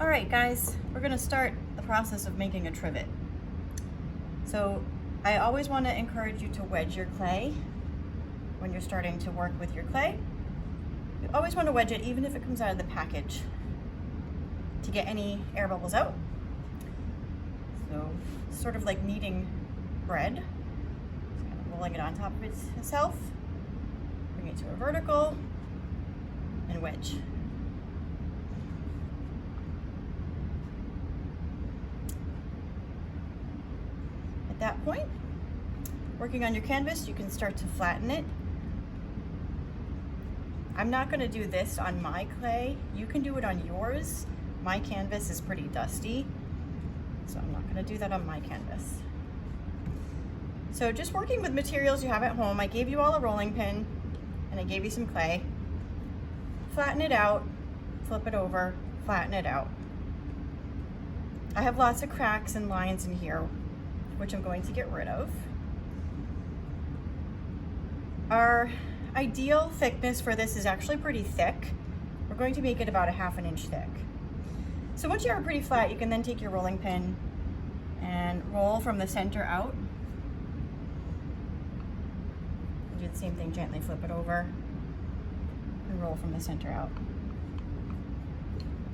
All right, guys, we're gonna start the process of making a trivet. So I always want to encourage you to wedge your clay when you're starting to work with your clay. You always want to wedge it even if it comes out of the package to get any air bubbles out. So sort of like kneading bread. Just kind of rolling it on top of itself, bring it to a vertical, and wedge. At that point, working on your canvas, you can start to flatten it. I'm not going to do this on my clay. You can do it on yours. My canvas is pretty dusty, so I'm not going to do that on my canvas. So just working with materials you have at home, I gave you all a rolling pin and I gave you some clay. Flatten it out, flip it over, flatten it out. I have lots of cracks and lines in here, which I'm going to get rid of. Our ideal thickness for this is actually pretty thick. We're going to make it about a ½ inch thick. So once you have it pretty flat, you can then take your rolling pin and roll from the center out. Do the same thing, gently flip it over and roll from the center out.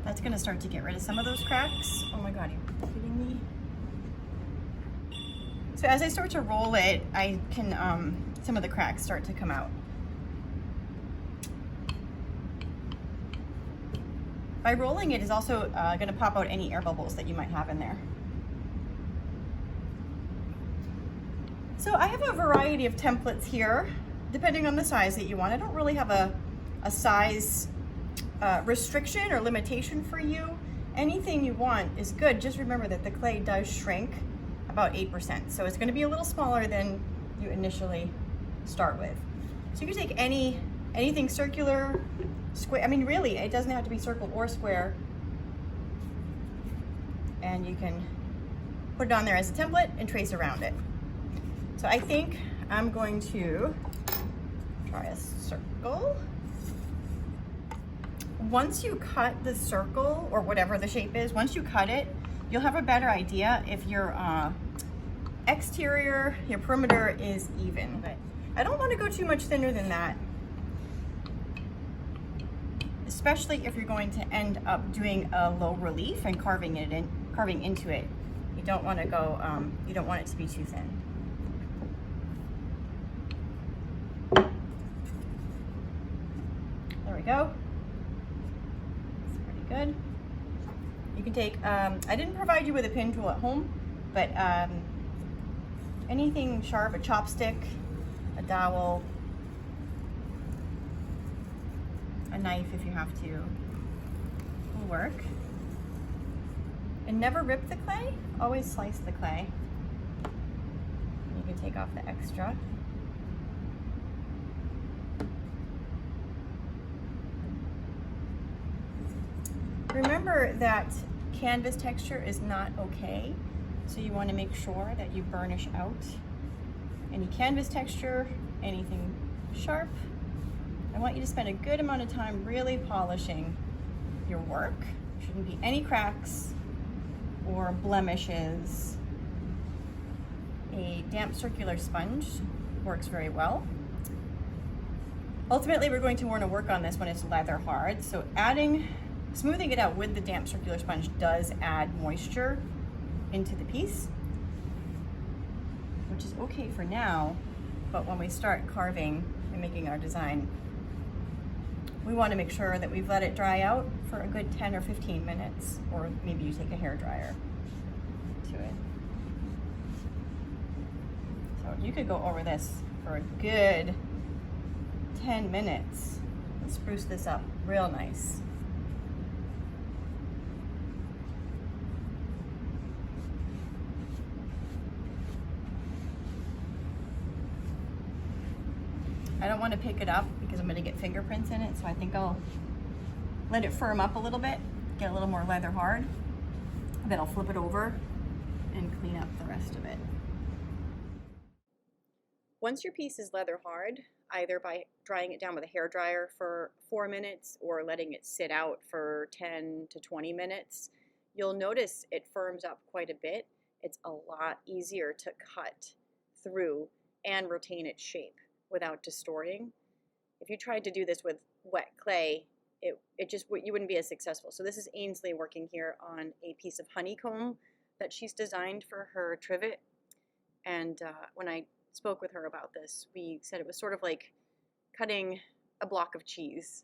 That's gonna start to get rid of some of those cracks. Oh my God, are you kidding me? So as I start to roll it, I can, some of the cracks start to come out. By rolling it is also gonna pop out any air bubbles that you might have in there. So I have a variety of templates here, depending on the size that you want. I don't really have a size restriction or limitation for you. Anything you want is good. Just remember that the clay does shrink about 8%. So it's going to be a little smaller than you initially start with. So you can take anything circular, square. I mean, really, it doesn't have to be circle or square. And you can put it on there as a template and trace around it. So I think I'm going to try a circle. Once you cut the circle, or whatever the shape is, once you cut it, you'll have a better idea if your exterior, your perimeter is even. But I don't want to go too much thinner than that, especially if you're going to end up doing a low relief and carving into it. You don't want to go, you don't want it to be too thin. There we go. It's pretty good. You can take, I didn't provide you with a pin tool at home, but anything sharp, a chopstick, a dowel, a knife if you have to, will work. And never rip the clay, always slice the clay. You can take off the extra. Remember that canvas texture is not okay, so you want to make sure that you burnish out any canvas texture, anything sharp. I want you to spend a good amount of time really polishing your work. Shouldn't be any cracks or blemishes. A damp circular sponge works very well. Ultimately, we're going to want to work on this when it's leather hard, so smoothing it out with the damp circular sponge does add moisture into the piece, which is okay for now, but when we start carving and making our design, we want to make sure that we've let it dry out for a good 10 or 15 minutes, or maybe you take a hair dryer to it. So you could go over this for a good 10 minutes and spruce this up real nice. I don't want to pick it up because I'm going to get fingerprints in it, so I think I'll let it firm up a little bit, get a little more leather hard, then I'll flip it over and clean up the rest of it. Once your piece is leather hard, either by drying it down with a hairdryer for 4 minutes or letting it sit out for 10 to 20 minutes, you'll notice it firms up quite a bit. It's a lot easier to cut through and retain its shape without distorting. If you tried to do this with wet clay, it just, you wouldn't be as successful. So this is Ainsley working here on a piece of honeycomb that she's designed for her trivet. And when I spoke with her about this, we said it was sort of like cutting a block of cheese.